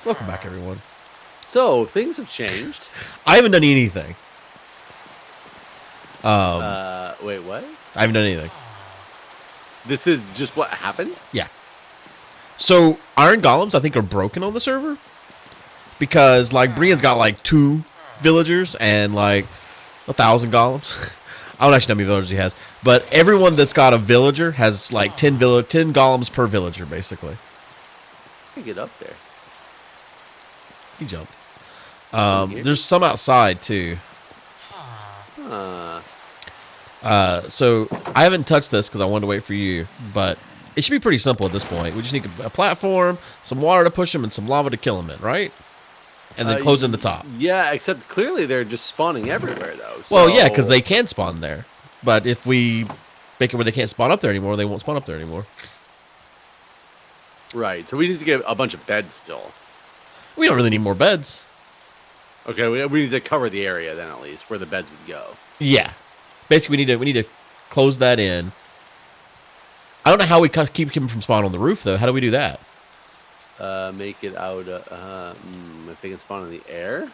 Welcome back, everyone. So, things have changed. I haven't done anything. Wait, what? I haven't done anything. This is just what happened? Yeah. So, Iron Golems, I think, are broken on the server. Because, like, Brian's got, like, 2 villagers and, like, 1,000 golems. I don't actually know how many villagers he has. But everyone that's got a villager has, like, 10 golems per villager, basically. I get up there. He jumped. There's some outside, too. So, I haven't touched this because I wanted to wait for you. But it should be pretty simple at this point. We just need a platform, some water to push him, and some lava to kill him in, right? And then close in the top. Yeah, except clearly they're just spawning everywhere, though. So... Well, yeah, because they can spawn there. But if we make it where they can't spawn up there anymore, they won't spawn up there anymore. Right, so we need to get a bunch of beds still. We don't really need more beds. Okay, we need to cover the area then, at least, where the beds would go. Yeah. Basically, we need to close that in. I don't know how we keep him from spawning on the roof, though. How do we do that? Make it out, if they can spawn in the air?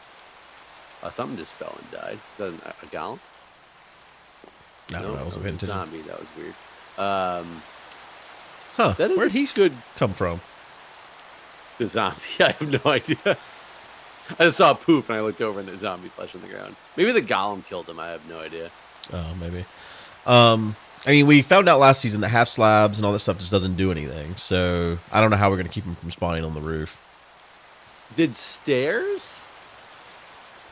Something just fell and died. Is that a golem? No, I wasn't paying attention. Zombie, that was weird. Huh, that is where'd he good come from? The zombie, I have no idea. I just saw a poof and I looked over and there's zombie flesh on the ground. Maybe the golem killed him, I have no idea. Oh, maybe. I mean, we found out last season that half slabs and all that stuff just doesn't do anything. So I don't know how we're going to keep him from spawning on the roof. Did stairs?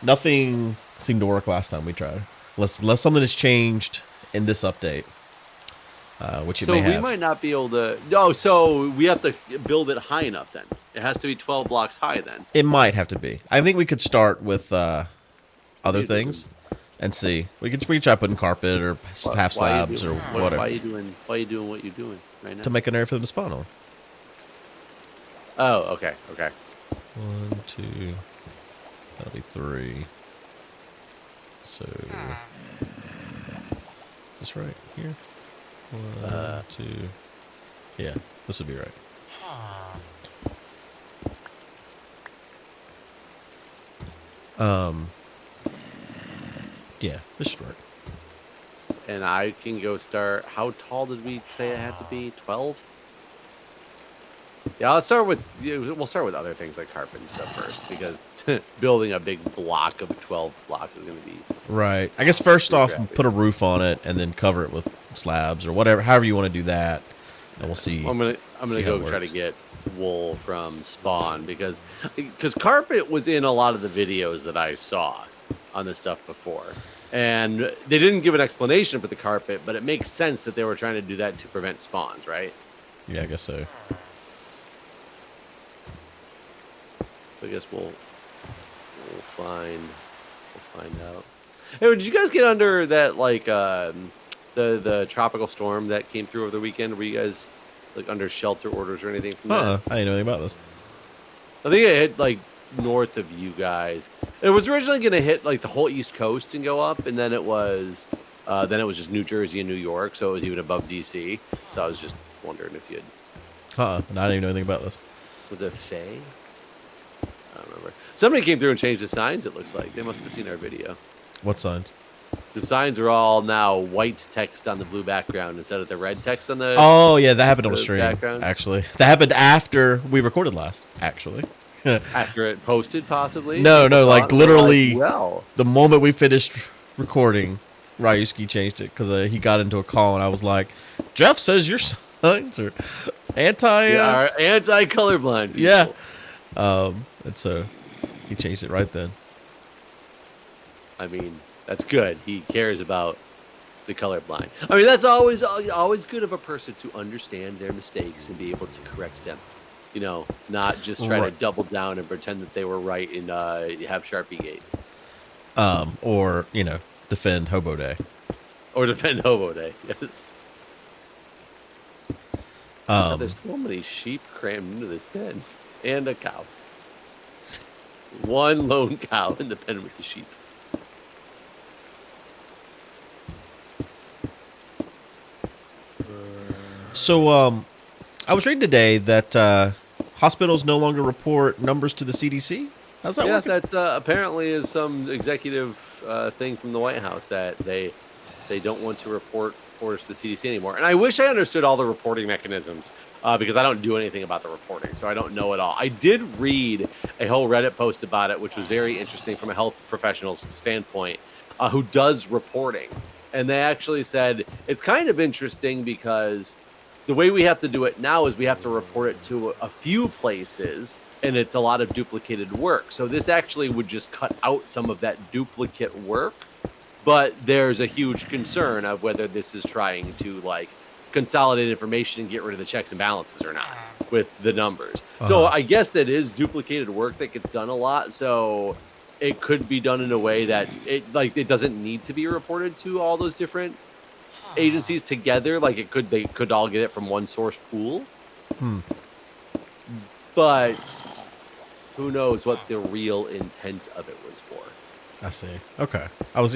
Nothing seemed to work last time we tried. Unless something has changed in this update. Which it may have. So we might not be able to... No, so we have to build it high enough then. It has to be 12 blocks high then. It might have to be. I think we could start with other things. And see, we could try putting carpet or half slabs or whatever. Why are you doing what you're doing right now? To make an area for them to spawn on. Oh, okay. 1, 2, that'll be 3. So, is this right here? 1, 2. Yeah, this would be right. Yeah, this should work. And I can go start. How tall did we say it had to be? 12? Yeah, we'll start with other things like carpet and stuff first, because building a big block of 12 blocks is going to be right. I guess first off, graphic. put a roof on it and then cover it with slabs or whatever, however you want to do that, and we'll see. I'm gonna go try to get wool from spawn because carpet was in a lot of the videos that I saw on this stuff before, and they didn't give an explanation for the carpet, but it makes sense that they were trying to do that to prevent spawns, right? Yeah, I guess so. So I guess we'll find out. Hey, did you guys get under that like the tropical storm that came through over the weekend? Were you guys like under shelter orders or anything from that? I didn't know anything about this. I think it hit like north of you guys. It was originally going to hit like the whole East Coast and go up, and then it was just New Jersey and New York, so it was even above DC. So I was just wondering if you'd. I didn't even know anything about this. Was it Faye? I don't remember. Somebody came through and changed the signs. It looks like they must have seen our video. What signs? The signs are all now white text on the blue background instead of the red text on the. Oh yeah, that happened on the stream. Background. Actually, that happened after we recorded last. Actually. After it posted, possibly? No, like literally well. The moment we finished recording, Ryuski changed it because he got into a call and I was like, Jeff says your signs are anti-colorblind people. Yeah. And so he changed it right then. I mean, that's good. He cares about the colorblind. I mean, that's always good of a person to understand their mistakes and be able to correct them. You know, not just try to double down and pretend that they were right and have Sharpie Gate. Or, defend Hobo Day. Or defend Hobo Day, yes. There's so many sheep crammed into this pen. And a cow. One lone cow in the pen with the sheep. So, I was reading today that hospitals no longer report numbers to the CDC. How's that Yeah, working? that's apparently is some executive thing from the White House that they don't want to report orders to the CDC anymore. And I wish I understood all the reporting mechanisms because I don't do anything about the reporting, so I don't know it all. I did read a whole Reddit post about it, which was very interesting from a health professional's standpoint, who does reporting. And they actually said it's kind of interesting because the way we have to do it now is we have to report it to a few places, and it's a lot of duplicated work. So this actually would just cut out some of that duplicate work. But there's a huge concern of whether this is trying to like consolidate information and get rid of the checks and balances or not with the numbers. So I guess that is duplicated work that gets done a lot. So it could be done in a way that it doesn't need to be reported to all those different agencies together. Like they could all get it from one source pool. But who knows what the real intent of it was for. I see. Okay. I was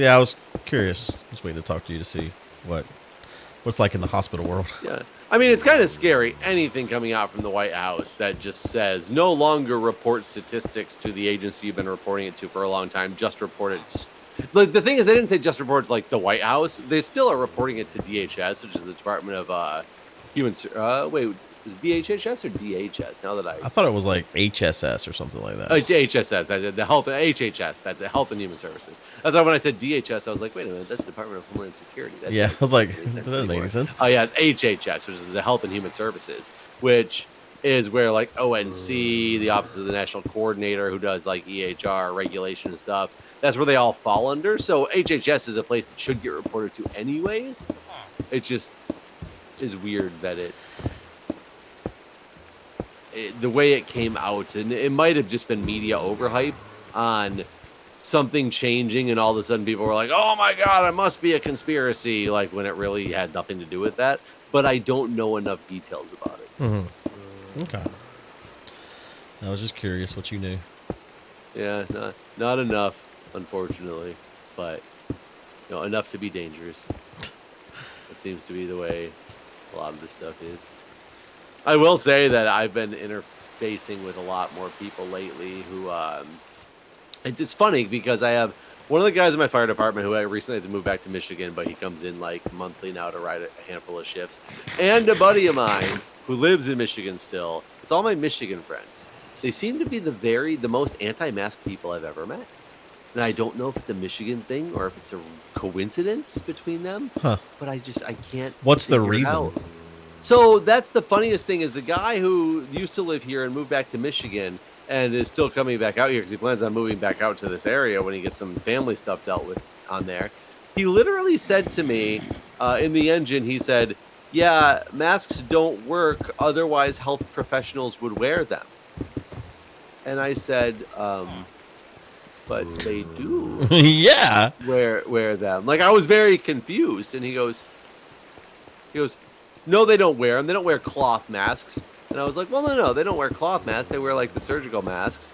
curious. I was waiting to talk to you to see what's like in the hospital world. Yeah. I mean, it's kind of scary. Anything coming out from the White House that just says no longer report statistics to the agency you've been reporting it to for a long time. Just report it. Like the thing is, they didn't say just reports like the White House. They still are reporting it to DHS, which is the Department of Human. Wait, is it DHS or DHS? Now that I thought it was like HSS or something like that. Oh, it's HSS. That's the health. HHS. That's the Health and Human Services. That's why when I said DHS, I was like, wait a minute, that's the Department of Homeland Security. That I was like, that doesn't make any sense. Oh yeah, it's HHS, which is the Health and Human Services, which is where like ONC, the Office of the National Coordinator, who does like EHR regulation and stuff, that's where they all fall under. So HHS is a place that should get reported to anyways. It just is weird that the way it came out, and it might have just been media overhype on something changing, and all of a sudden people were like, oh my god, it must be a conspiracy, like when it really had nothing to do with that. But I don't know enough details about it. Okay. I was just curious what you knew. Yeah, not enough, unfortunately, but enough to be dangerous. That seems to be the way a lot of this stuff is. I will say that I've been interfacing with a lot more people lately who, it's funny because I have one of the guys in my fire department who I recently had to move back to Michigan, but he comes in like monthly now to ride a handful of shifts, and a buddy of mine who lives in Michigan still. It's all my Michigan friends. They seem to be the most anti-mask people I've ever met. And I don't know if it's a Michigan thing or if it's a coincidence between them, but I can't. What's the reason? Out. So that's the funniest thing is the guy who used to live here and moved back to Michigan and is still coming back out here because he plans on moving back out to this area when he gets some family stuff dealt with on there. He literally said to me in the engine, he said, yeah, masks don't work. Otherwise, health professionals would wear them. And I said, but they do. Yeah. Wear them. Like I was very confused. And he goes, no, they don't wear them. They don't wear cloth masks. And I was like, well, no, they don't wear cloth masks. They wear like the surgical masks,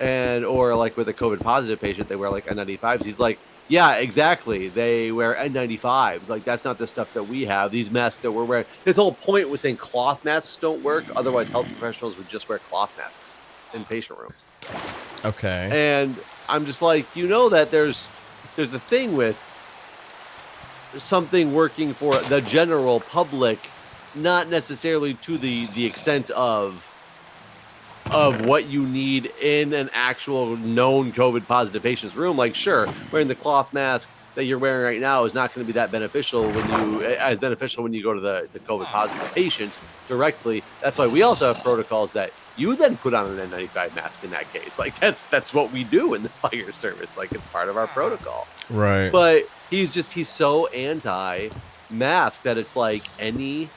or like with a COVID positive patient, they wear like N95s. He's like, yeah, exactly. They wear N95s. Like that's not the stuff that we have. These masks that we're wearing. His whole point was saying cloth masks don't work. Otherwise, health professionals would just wear cloth masks in patient rooms. Okay. And I'm just like, that there's a thing with something working for the general public, not necessarily to the extent of what you need in an actual known COVID positive patient's room. Like, sure, wearing the cloth mask that you're wearing right now is not going to be that beneficial when you go to the COVID positive patient directly. That's why we also have protocols that you then put on an N95 mask in that case. Like that's what we do in the fire service. Like it's part of our protocol. Right. But he's so anti-mask that it's like any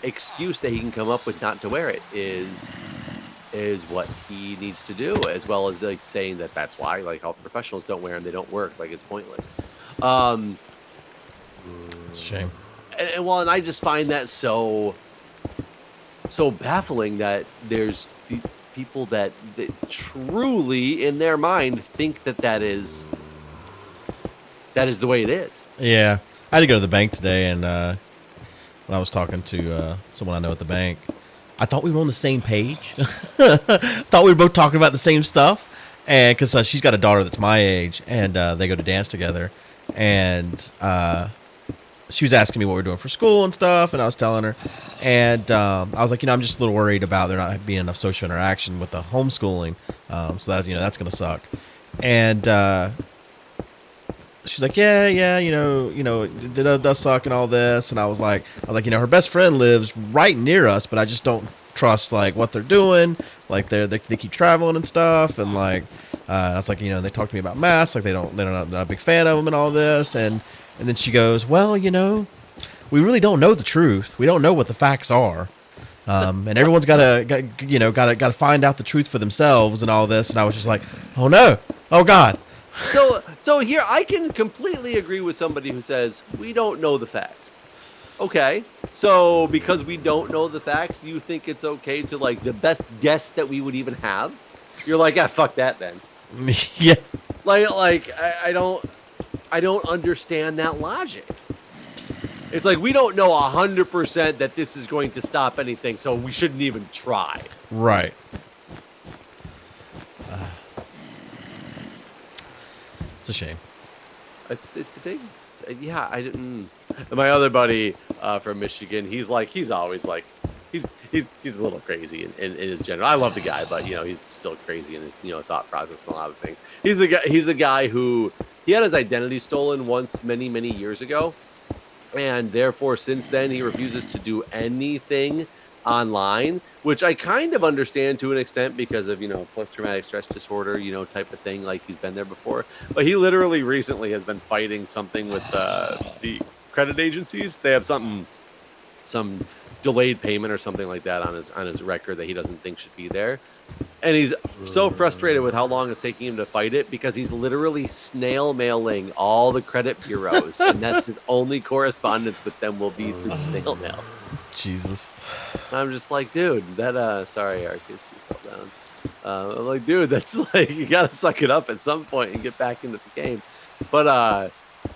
excuse that he can come up with not to wear it is what he needs to do, as well as like saying that that's why like health professionals don't wear them, they don't work, like it's pointless. It's a shame. And I just find that so baffling that there's the people that truly in their mind think that is the way it is. Yeah. I had to go to the bank today, and when I was talking to someone I know at the bank, I thought we were on the same page. Thought we were both talking about the same stuff. And because she's got a daughter that's my age, and they go to dance together. And she was asking me what we're doing for school and stuff, and I was telling her. And I was like, I'm just a little worried about there not being enough social interaction with the homeschooling. So that's, that's going to suck. And she's like, yeah, it does suck and all this. And I was like, her best friend lives right near us, but I just don't trust like what they're doing. Like they keep traveling and stuff. And like, I was like, they talk to me about masks. Like they're not a big fan of them and all this. And then she goes, well, we really don't know the truth. We don't know what the facts are. And everyone's got to find out the truth for themselves and all this. And I was just like, oh no, oh God. So here I can completely agree with somebody who says we don't know the fact. Okay, so because we don't know the facts, you think it's okay to like the best guess that we would even have? You're like, fuck that then. Yeah. Like I don't understand that logic. It's like we don't know 100% that this is going to stop anything, so we shouldn't even try. Right. It's a shame. It's a big, yeah. I didn't. My other buddy from Michigan, he's always like, he's a little crazy in his general. I love the guy, but he's still crazy in his thought process and a lot of things. He's the guy who he had his identity stolen once many years ago, and therefore since then he refuses to do anything online, which I kind of understand to an extent because of post-traumatic stress disorder type of thing. Like he's been there before, but he literally recently has been fighting something with the credit agencies. They have some delayed payment or something like that on his record that he doesn't think should be there, and he's so frustrated with how long it's taking him to fight it because he's literally snail mailing all the credit bureaus, and that's his only correspondence with them will be through snail mail. Jesus. I'm just like, dude, that sorry, Arcus, you fell down. I'm like, dude, that's like you gotta suck it up at some point and get back into the game. But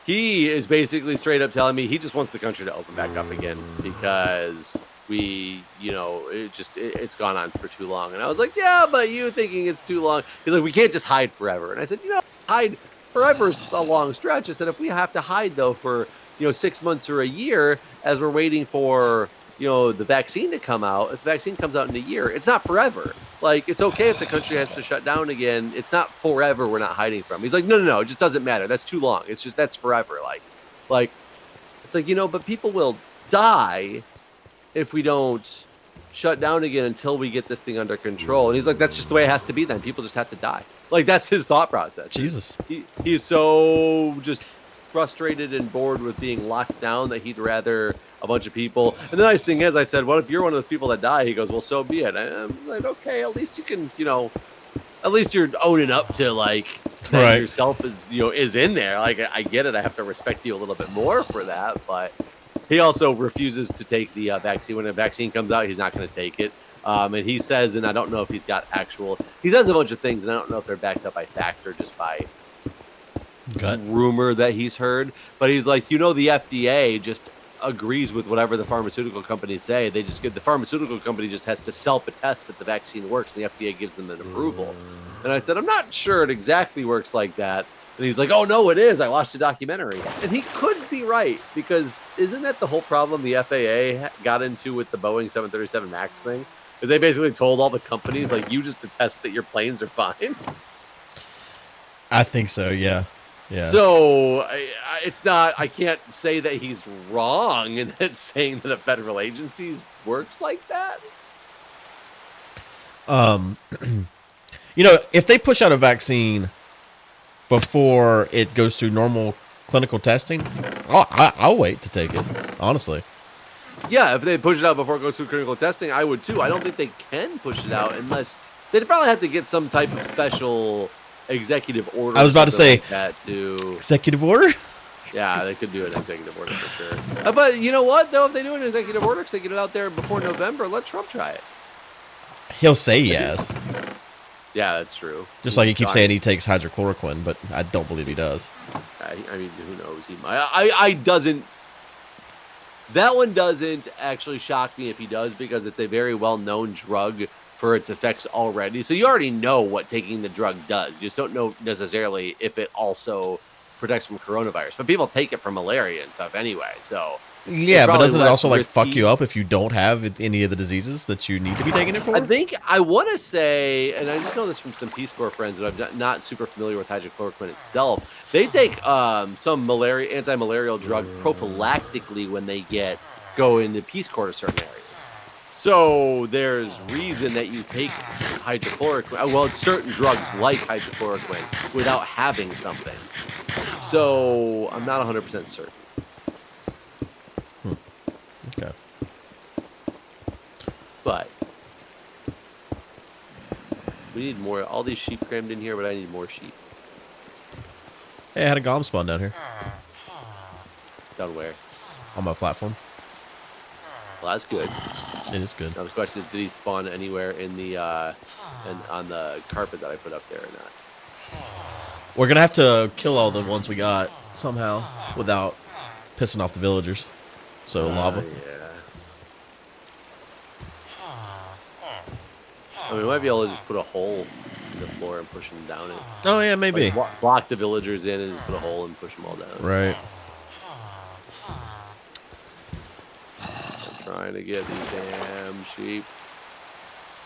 he is basically straight up telling me he just wants the country to open back up again because it's gone on for too long. And I was like, yeah, but you thinking it's too long? He's like, we can't just hide forever. And I said, hide forever is a long stretch. I said, if we have to hide though for 6 months or a year as we're waiting for the vaccine to come out, if the vaccine comes out in a year, it's not forever. Like, it's okay if the country has to shut down again. It's not forever we're not hiding from. He's like, no, it just doesn't matter. That's too long. It's just, that's forever. Like, it's like, but people will die if we don't shut down again until we get this thing under control. And he's like, that's just the way it has to be then. People just have to die. Like, that's his thought process. Jesus. He's so just frustrated and bored with being locked down that he'd rather a bunch of people. And the nice thing is, I said, what if you're one of those people that die? He goes, well, so be it. And I'm like, okay, at least you can, at least you're owning up to like that right. Yourself is in there. Like, I get it. I have to respect you a little bit more for that. But he also refuses to take the vaccine. When a vaccine comes out, he's not going to take it. And he says, and I don't know if he's got he says a bunch of things, and I don't know if they're backed up by fact or just by rumor that he's heard. But he's like, the FDA just agrees with whatever the pharmaceutical companies say. They just the pharmaceutical company just has to self-attest that the vaccine works, and the FDA gives them an approval. And I said, I'm not sure it exactly works like that. And he's like, oh no, it is. I watched a documentary. And he could be right, because isn't that the whole problem the FAA got into with the Boeing 737 MAX thing? Because they basically told all the companies, like, you just attest that your planes are fine. I think so, yeah. Yeah. So it's not, I can't say that he's wrong in that saying that a federal agency works like that. If they push out a vaccine before it goes through normal clinical testing, I'll wait to take it, honestly. Yeah, if they push it out before it goes through clinical testing, I would too. I don't think they can push it out unless they'd probably have to get some type of special executive order. I was about to say like that to executive order. Yeah, they could do an executive order for sure. But you know what, though, if they do an executive order, because they get it out there before November, let Trump try it. He'll say yes. Yeah, that's true. Just like he keeps saying he takes hydrochloroquine, but I don't believe he does. I mean, who knows? He might. I doesn't. That one doesn't actually shock me if he does, because it's a very well-known drug for its effects already. So you already know what taking the drug does. You just don't know necessarily if it also protects from coronavirus. But people take it for malaria and stuff anyway, so it's Yeah, but probably doesn't it less also like fuck risky. you up if you don't have any of the diseases that you need to be taking it I for? think I want to say, and I just know this from some Peace Corps friends, that I'm not super familiar with hydrochloroquine itself. They take some anti-malarial drug prophylactically when they go into Peace Corps to certain areas. So there's reason that you take hydrochloroquine. Well, it's certain drugs like hydrochloroquine without having something. So I'm not 100% certain. Okay. But we need more. All these sheep crammed in here, but I need more sheep. Hey, I had a golem spawn down here Down where? on my platform. Well, that's good. It is good. Now the question is, did he spawn anywhere in the and on the carpet that I put up there or not? We're gonna have to kill all the ones we got somehow without pissing off the villagers. So lava. Yeah. I mean, we might be able to just put a hole in the floor and push them down it. Oh yeah, maybe. Like, block the villagers in and just put a hole and push them all down. Right. I'm trying to get these damn sheep.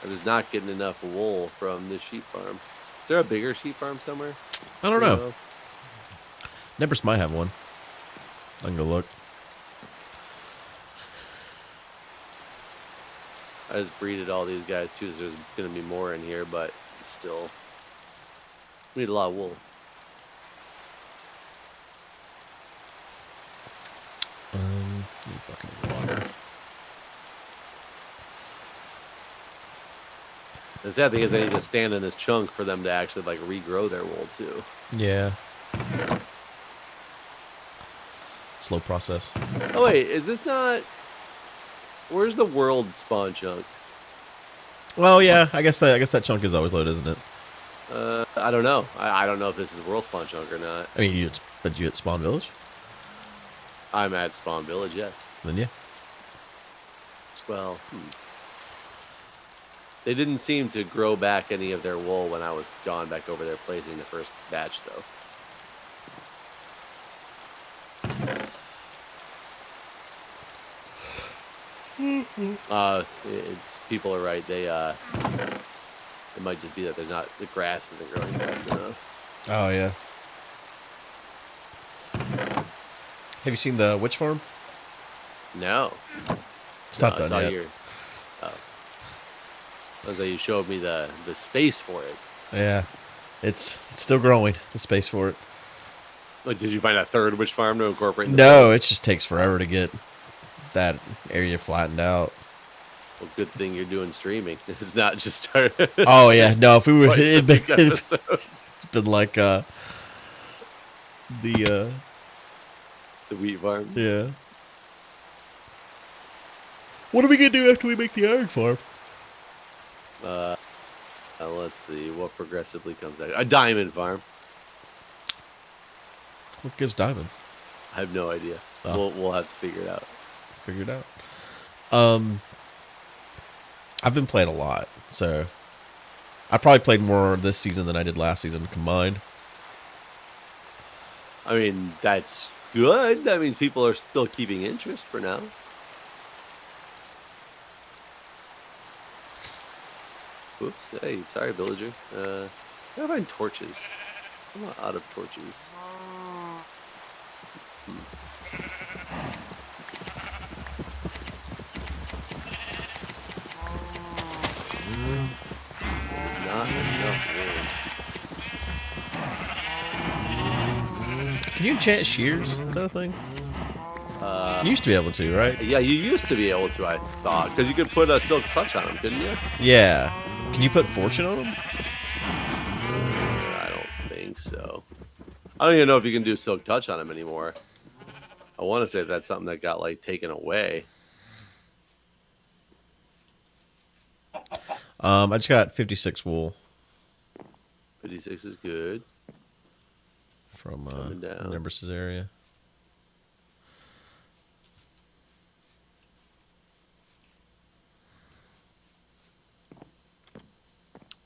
I'm just not getting enough wool from this sheep farm. Is there a bigger sheep farm somewhere? I don't know. Nebris might have one. I can go look. I just breeded all these guys too, so there's going to be more in here, but still, we need a lot of wool. Need fucking water. The sad thing is I need to stand in this chunk for them to actually like regrow their wool too. Yeah. Slow process. Oh wait, is this not? Where's the world spawn chunk? Well, yeah. I guess that chunk is always loaded, isn't it? I don't know. I don't know if this is world spawn chunk or not. I mean, you at Spawn Village? I'm at Spawn Village, yes. Then yeah. Well, they didn't seem to grow back any of their wool when I was gone back over there placing the first batch, though. People are right. It might just be that the grass isn't growing fast enough. Oh yeah. Have you seen the witch farm? No, It's not I saw done yet. I was like, you showed me the space for it. Yeah. It's still growing. The space for it. Like, did you find a third witch farm to incorporate? No, it just takes forever to get that area flattened out. Well, good thing you're doing streaming. It's not just started. Oh yeah, no. If we were, it'd Episodes. been like the The wheat farm. yeah. What are we gonna do after we make the iron farm? Let's see what progressively comes out. A diamond farm. What gives diamonds? I have no idea. Oh. We'll have to figure it out. Figure it out. I've been playing a lot, so I probably played more this season than I did last season combined. I mean, that's good. That means people are still keeping interest for now. Whoops. Hey, sorry, villager. I gotta find torches. I'm not out of torches. Not enough Can you enchant shears? Is that a thing? wool. You used to be able to, right? Yeah, you used to be able to, I thought, because you could put a silk touch on them, couldn't you? Yeah. Can you put fortune on them? I don't think so. I don't even know if you can do silk touch on them anymore. I want to say that's something that got like taken away. I just got 56 wool 56 is good. from Coming down. Nebris's area.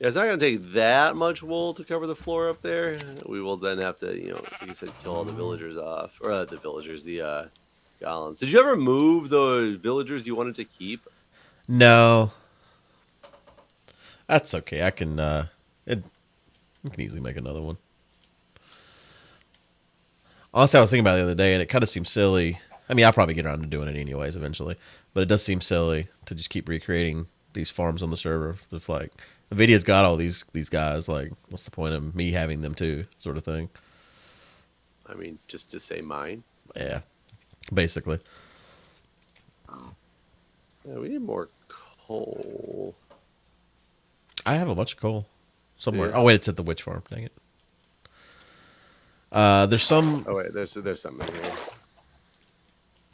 Yeah, it's not going to take that much wool to cover the floor up there. We will then have to, like you said, kill all the villagers off. Or the villagers, the golems. Did you ever move the villagers you wanted to keep? No. That's okay. I can easily make another one. Honestly, I was thinking about it the other day, and it kind of seems silly. I mean, I'll probably get around to doing it anyways eventually, but it does seem silly to just keep recreating these farms on the server. It's like, NVIDIA's got all these guys. Like, what's the point of me having them too, sort of thing. I mean, just to say mine. Yeah, basically. Yeah, we need more coal. I have a bunch of coal somewhere. Yeah. Oh wait, it's at the witch farm. Dang it. There's some. Oh wait, there's some in here.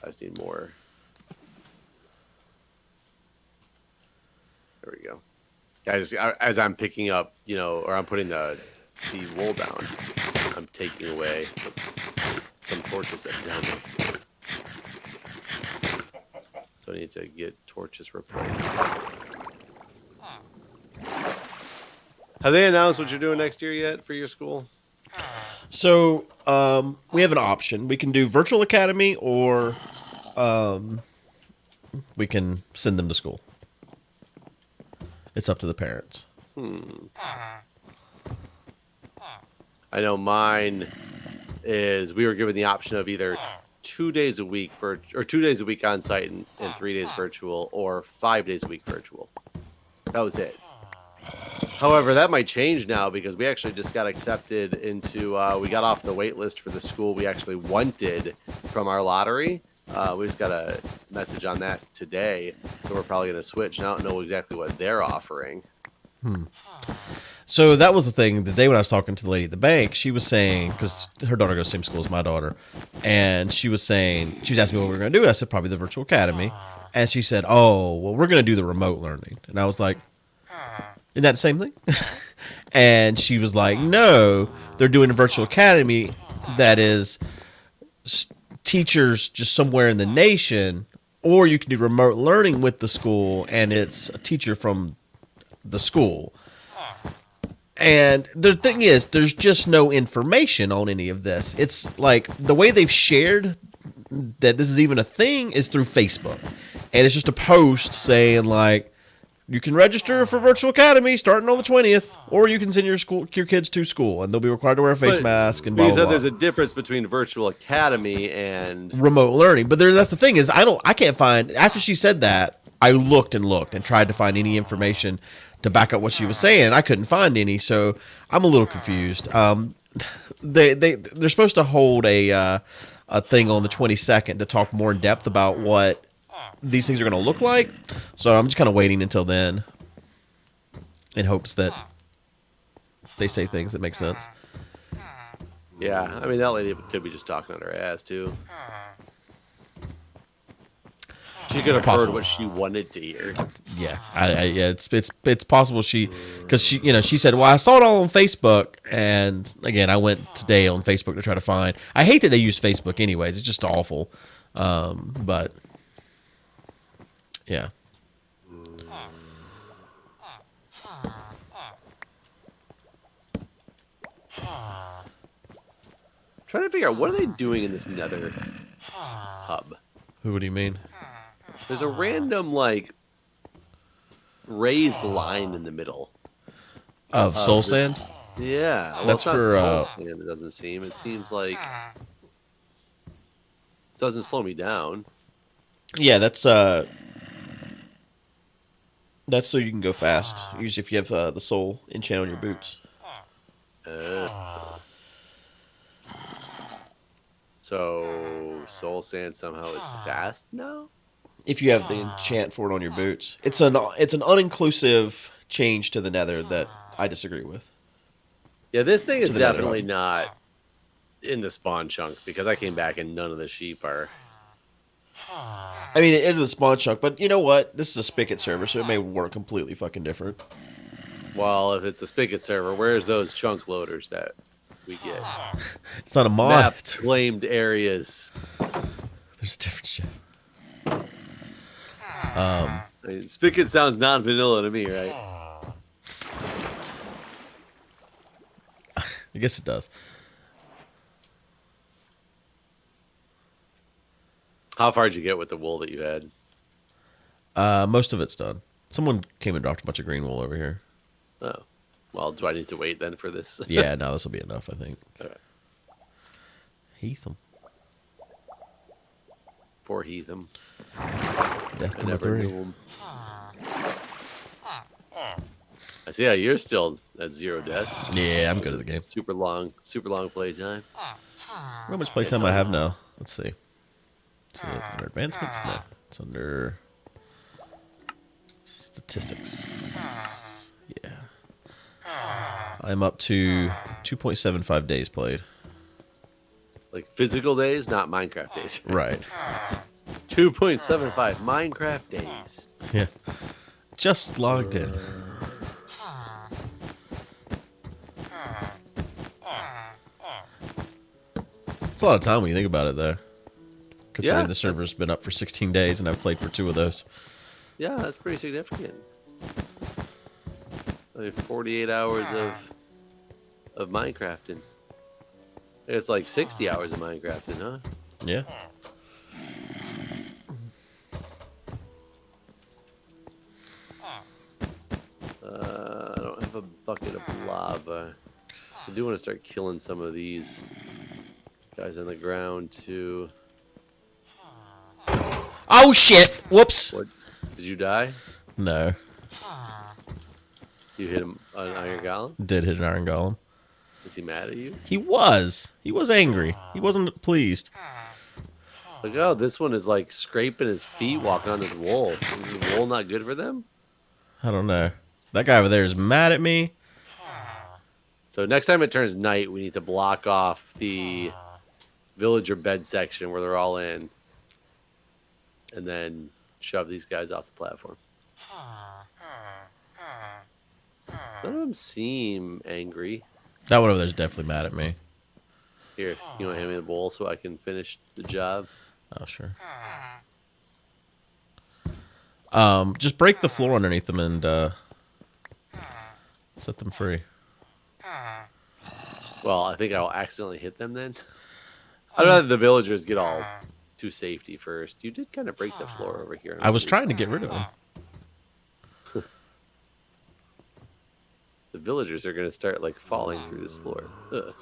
I just need more. There we go. Guys, as I'm picking up, or I'm putting the wool down, I'm taking away some torches that are down there. So I need to get torches replaced. Have they announced what you're doing next year yet for your school? So we have an option. We can do virtual academy, or we can send them to school. It's up to the parents. I know mine is we were given the option of either 2 days a week or 2 days a week on site and 3 days virtual, or 5 days a week virtual. That was it. However, that might change now because we actually just got accepted into, we got off the wait list for the school we actually wanted from our lottery. We just got a message on that today, so we're probably going to switch. And I don't know exactly what they're offering. So that was the thing. The day when I was talking to the lady at the bank, she was saying, because her daughter goes to the same school as my daughter, and she was saying, she was asking me what we were going to do, and I said probably the virtual academy. And she said, oh, well, we're going to do the remote learning. And I was like, isn't that the same thing? And she was like, no, they're doing a virtual academy that is teachers just somewhere in the nation, or you can do remote learning with the school, and it's a teacher from the school. And the thing is, there's just no information on any of this. It's like the way they've shared that this is even a thing is through Facebook. And it's just a post saying, like, you can register for Virtual Academy starting on the 20th, or you can send your kids to school, and they'll be required to wear a face mask and blah, blah, blah. There's a difference between Virtual Academy and remote learning. But that's the thing is, I can't find, after she said that, I looked and tried to find any information to back up what she was saying. I couldn't find any, so I'm a little confused. They're supposed to hold a thing on the 22nd to talk more in depth about what these things are going to look like. So I'm just kind of waiting until then in hopes that they say things that make sense. Yeah, I mean, that lady could be just talking on her ass, too. She could have heard what she wanted to hear. Yeah, yeah, it's possible because she said, well, I saw it all on Facebook, and again, I went today on Facebook to try to find. I hate that they use Facebook anyways; it's just awful. But yeah. Trying to figure out what are they doing in this nether hub. What do you mean? There's a random raised line in the middle of soul sand. Yeah, well, that's it's not for soul sand. It doesn't seem. It seems like it doesn't slow me down. Yeah, that's so you can go fast. Usually, if you have the soul enchant on your boots. So soul sand somehow is fast now. If you have the enchant for it on your boots, it's an uninclusive change to the nether that I disagree with. Yeah, this thing is definitely not in the spawn chunk because I came back and none of the sheep are. I mean, it is a spawn chunk, but you know what? This is a spigot server, so it may work completely fucking different. Well, if it's a spigot server, where's those chunk loaders that we get? It's not a mod. Map claimed areas. There's different shit. I mean, spigot sounds non-vanilla to me, right? I guess it does. How far did you get with the wool that you had? Most of it's done. Someone came and dropped a bunch of green wool over here. Oh, well, do I need to wait then for this? Yeah, no, this will be enough, I think. Okay. Heatham. Poor Heatham. Death I number never 3. knew him. I see how you're still at 0 deaths. Yeah, I'm good at the game. Super long play time. How much playtime I have now? Let's see. It's under advancements? No. It's under statistics. Yeah. I'm up to 2.75 days played. Like physical days, not Minecraft days. Right. 2.75 Minecraft days. Yeah. Just logged in. It's a lot of time when you think about it, though. Considering Yeah, the server's been up for 16 days and I've played for 2 of those. Yeah, that's pretty significant. Like 48 hours of Minecrafting. It's like 60 hours of Minecrafting, huh? Yeah. I don't have a bucket of lava. I do want to start killing some of these guys on the ground too. Oh, shit! Whoops! What? Did you die? No. You hit him on an iron golem? Did hit an iron golem. Is he mad at you? He was. He was angry. He wasn't pleased. Like, oh, this one is like scraping his feet walking on this wool. Is the wool not good for them? I don't know. That guy over there is mad at me. So next time it turns night, we need to block off the villager bed section where they're all in. And then shove these guys off the platform. None of them seem angry. That one over there's definitely mad at me. Here, you want to hand me the bowl so I can finish the job? Oh, sure. Just break the floor underneath them and set them free. Well, I think I'll accidentally hit them then. I'd rather the villagers get all to safety first. You did kind of break the floor over here. I was trying to get rid of them. The villagers are going to start like falling through this floor. Ugh.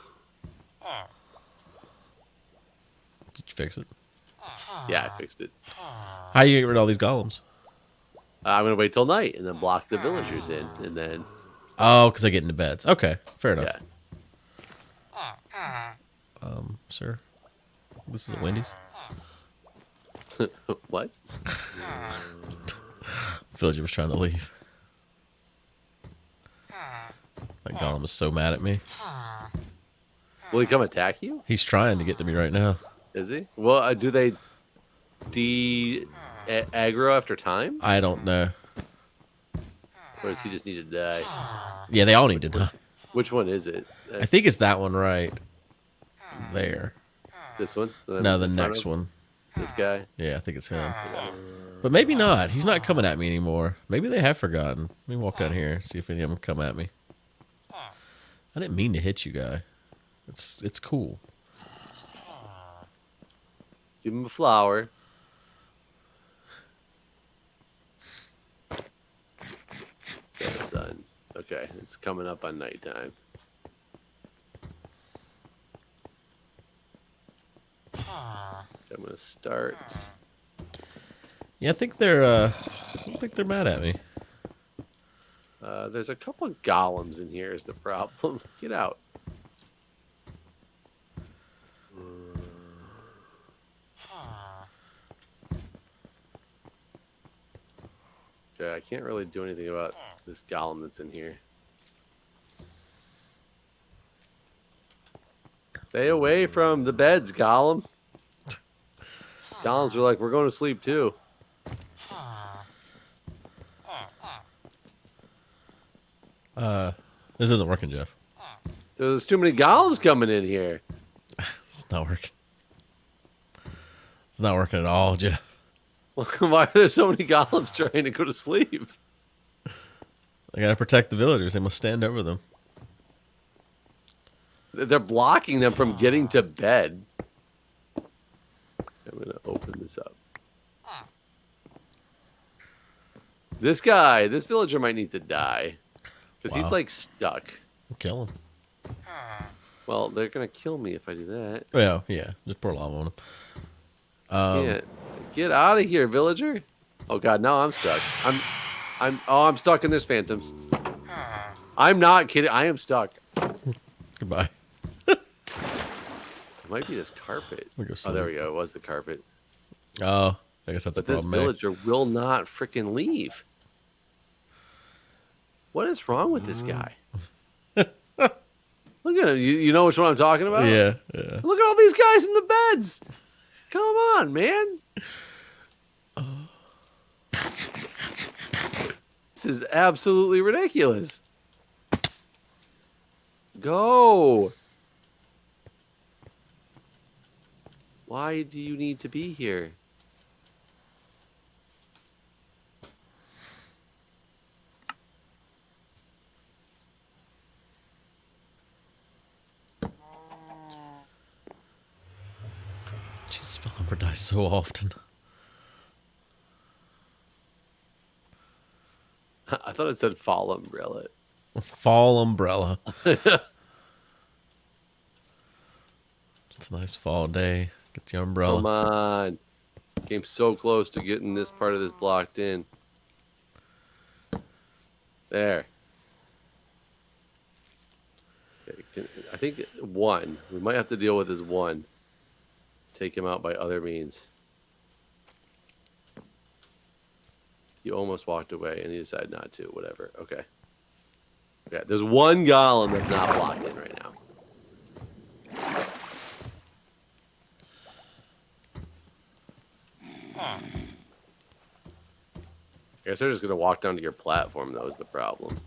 Did you fix it? Yeah, I fixed it. How do you get rid of all these golems? I'm going to wait till night and then block the villagers in. And then, Oh, because I get into beds. Okay, fair enough. yeah. Sir, this is a Wendy's. What? Villager was trying to leave. That golem is so mad at me. Will he come attack you? He's trying to get to me right now. Is he? Well, do they aggro after time? I don't know. Or does he just need to die? Yeah, they all need to die. Which one is it? I think it's that one right there. This one? No, the in front next of one. This guy? Yeah, I think it's him. But maybe not. He's not coming at me anymore. Maybe they have forgotten. Let me walk down here, see if any of them come at me. I didn't mean to hit you, guy. It's cool. Give him a flower. Yeah, sun. Okay, it's coming up on nighttime. I'm gonna start. Yeah, I think they're I don't think they're mad at me. There's a couple of golems in here is the problem. Get out. Okay, I can't really do anything about this golem that's in here. Stay away from the beds, golem. Golems are like, we're going to sleep too. This isn't working, Jeff. There's too many golems coming in here. It's not working. It's not working at all, Jeff. Why are there so many golems trying to go to sleep? I gotta protect the villagers. They must stand over them. They're blocking them from getting to bed. I'm gonna open this up. This villager might need to die. Because he's, Wow. like, stuck. Kill him. Well, they're gonna kill me if I do that. Well, yeah. Just pour lava on him. Can't. Get out of here, villager. Oh, God, now I'm stuck. I'm stuck and there's phantoms. I'm not kidding. I am stuck. Goodbye. It might be this carpet. We'll go Oh, there sleep. we go. It was the carpet. Oh, I guess that's But the this problem. villager will not freaking leave. What is wrong with this guy? Look at him. You know which one I'm talking about? Yeah. Look at all these guys in the beds. Come on, man. This is absolutely ridiculous. Go. Why do you need to be here? Jesus, Philipper dies so often. I thought it said fall umbrella. Fall umbrella. It's a nice fall day. Get the umbrella. Come on. Came so close to getting this part of this blocked in. There. Okay, I think one. We might have to deal with this one. Take him out by other means. He almost walked away and he decided not to. Whatever. Okay. Okay. There's one golem that's not blocked in right now. I guess they're just going to walk down to your platform, though, is the problem.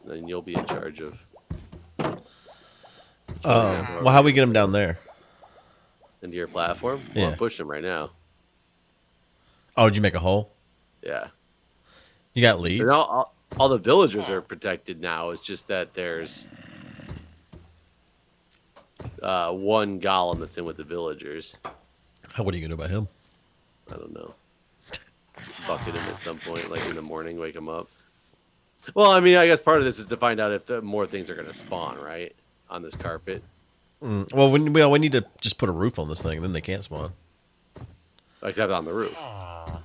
Then you'll be in charge of... Well, how we get him down there? Into your platform? Well, Yeah. I'm pushing him right now. Oh, did you make a hole? Yeah. You got leads? And all the villagers are protected now. It's just that there's one golem that's in with the villagers. What are you going to do about him? I don't know. Bucket him at some point, like in the morning, wake him up. Well, I mean, I guess part of this is to find out if more things are going to spawn, right? On this carpet. Well, we need to just put a roof on this thing, then they can't spawn. Except on the roof.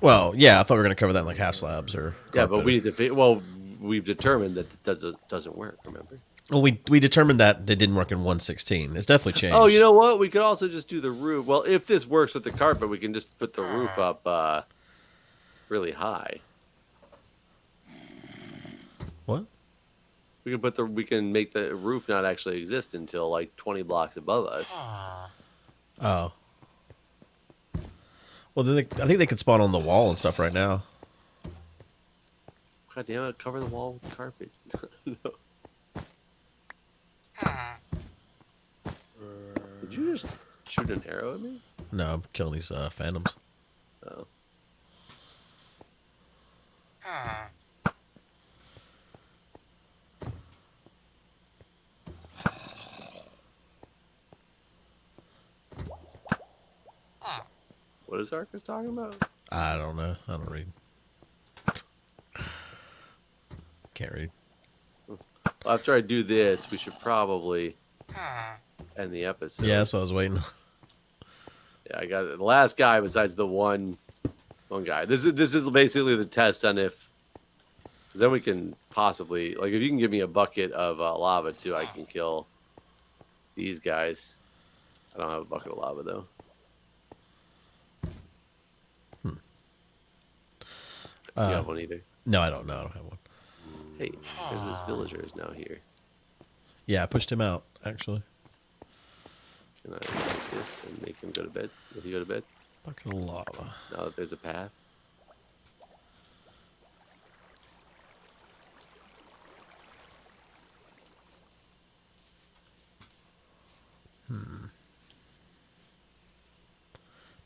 Well, yeah, I thought we were going to cover that in like half slabs or Yeah, carpet. but we need to... Well, we've determined that doesn't work, remember? Well, we determined that they didn't work in 1.16. It's definitely changed. Oh, you know what? We could also just do the roof. Well, if this works with the carpet, we can just put the roof up really high. What? We can make the roof not actually exist until like 20 blocks above us. Oh. Well, then I think they could spawn on the wall and stuff right now. God damn it! Cover the wall with carpet. No. Did you just shoot an arrow at me? No, I'm killing these phantoms. Oh. What is Arcus talking about? I don't know. I don't read. Can't read. Well, after I do this, we should probably end the episode. Yeah, that's what I was waiting. Yeah, I got the last guy besides the one guy. This is basically the test on if, because then we can possibly, like, if you can give me a bucket of lava too, I can kill these guys. I don't have a bucket of lava though. You have one either? No, I don't know. I don't have one. Hey, there's this villager is now here. Yeah, I pushed him out, actually. Can I take this and make him go to bed? Will he go to bed? Bucket of lava. Now that there's a path? Trying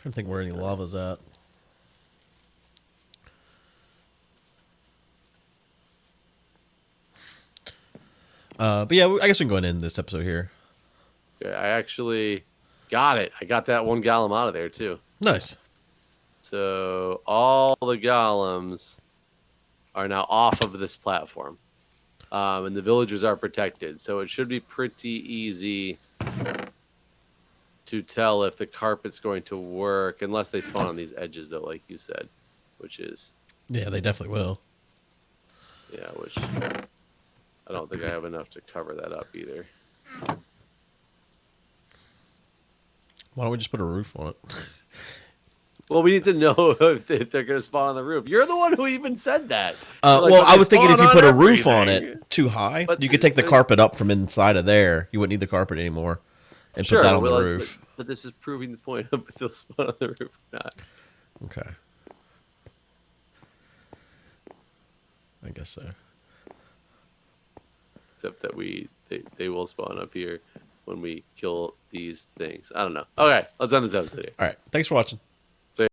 to think where any lava's at. But yeah, I guess we can go ahead and end this episode here. Okay, I actually got it. I got that one golem out of there too. Nice. So all the golems are now off of this platform. And the villagers are protected. So it should be pretty easy to tell if the carpet's going to work, unless they spawn on these edges, though, like you said, which is... Yeah, they definitely will. Yeah, which I don't think I have enough to cover that up either. Why don't we just put a roof on it? Well, we need to know if they're going to spawn on the roof. You're the one who even said that. Well, I was thinking if you put a roof on everything. it too high, But you could take the carpet up from inside of there. You wouldn't need the carpet anymore, and Sure, put that on but the like- roof. But this is proving the point of if they'll spawn on the roof or not. Okay. I guess so. Except that they will spawn up here when we kill these things. I don't know. Okay, let's end this episode here. All right. Thanks for watching.